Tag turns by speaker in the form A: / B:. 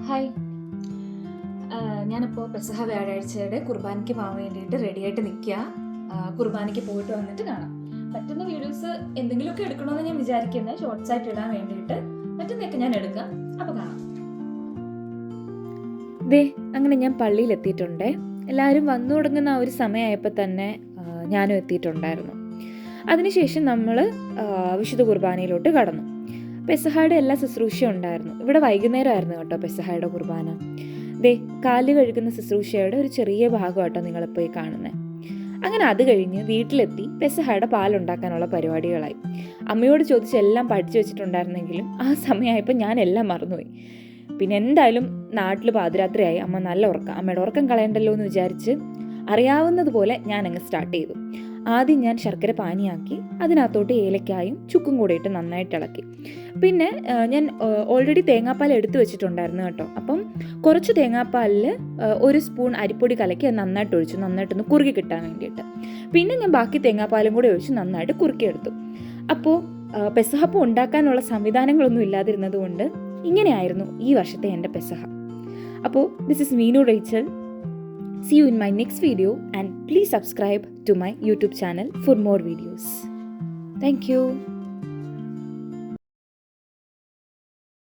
A: Hi. ഞാനിപ്പോൾ പെസഹ വ്യാഴാഴ്ചയുടെ കുർബാനയ്ക്ക് പോകാൻ വേണ്ടിയിട്ട് റെഡിയായിട്ട് നിൽക്കുക. കുർബാനയ്ക്ക് പോയിട്ട് വന്നിട്ട് കാണാം. പറ്റുന്ന വീഡിയോസ് എന്തെങ്കിലുമൊക്കെ എടുക്കണമെന്ന് ഞാൻ വിചാരിക്കുന്നത്, ഷോർട്സ് ആയിട്ട് ഇടാൻ വേണ്ടിയിട്ട്. പറ്റുന്നതൊക്കെ ഞാൻ എടുക്കാം. അപ്പോൾ കാണാം.
B: അങ്ങനെ ഞാൻ പള്ളിയിൽ എത്തിയിട്ടുണ്ടേ. എല്ലാവരും വന്നു തുടങ്ങുന്ന ആ ഒരു സമയമായപ്പോൾ തന്നെ ഞാനും എത്തിയിട്ടുണ്ടായിരുന്നു. അതിനുശേഷം നമ്മൾ വിശുദ്ധ കുർബാനയിലോട്ട് കടന്നു. പെസഹയുടെ എല്ലാ ശുശ്രൂഷയും ഉണ്ടായിരുന്നു. ഇവിടെ വൈകുന്നേരമായിരുന്നു കേട്ടോ പെസഹയുടെ കുർബാന. കാല് കഴുകുന്ന ശുശ്രൂഷയുടെ ഒരു ചെറിയ ഭാഗം കേട്ടോ നിങ്ങളിപ്പോൾ ഈ കാണുന്നത്. അങ്ങനെ അത് കഴിഞ്ഞ് വീട്ടിലെത്തി പെസഹയുടെ പാലുണ്ടാക്കാനുള്ള പരിപാടികളായി. അമ്മയോട് ചോദിച്ച് എല്ലാം പഠിച്ചു വെച്ചിട്ടുണ്ടായിരുന്നെങ്കിലും ആ സമയമായപ്പോൾ ഞാൻ എല്ലാം മറന്നുപോയി. പിന്നെ എന്തായാലും നാട്ടിൽ പാതിരാത്രിയായി. അമ്മ നല്ല ഉറക്കം, അമ്മയുടെ ഉറക്കം കളയണ്ടല്ലോ എന്ന് വിചാരിച്ച് അറിയാവുന്നതുപോലെ ഞാൻ അങ്ങ് സ്റ്റാർട്ട് ചെയ്തു. ആദ്യം ഞാൻ ശർക്കര പാനിയാക്കി അതിനകത്തോട്ട് ഏലക്കായും ചുക്കും കൂടെ ഇട്ട് നന്നായിട്ട് ഇളക്കി. പിന്നെ ഞാൻ ഓൾറെഡി തേങ്ങാപ്പാൽ എടുത്തു വെച്ചിട്ടുണ്ടായിരുന്നു കേട്ടോ. അപ്പം കുറച്ച് തേങ്ങാപ്പാലിൽ 1 സ്പൂൺ അരിപ്പൊടി കലക്കി അത് നന്നായിട്ട് ഒഴിച്ചു, നന്നായിട്ടൊന്ന് കുറുകി കിട്ടാൻ വേണ്ടിയിട്ട്. പിന്നെ ഞാൻ ബാക്കി തേങ്ങാപ്പാലും കൂടെ ഒഴിച്ച് നന്നായിട്ട് കുറുക്കിയെടുത്തു. അപ്പോൾ പെസഹപ്പം ഉണ്ടാക്കാനുള്ള സംവിധാനങ്ങളൊന്നും ഇല്ലാതിരുന്നത് കൊണ്ട് ഇങ്ങനെയായിരുന്നു ഈ വർഷത്തെ എൻ്റെ പെസഹ. അപ്പോൾ this is Meenu Rachel. See you in my next video and please subscribe to my YouTube channel for more videos. Thank you.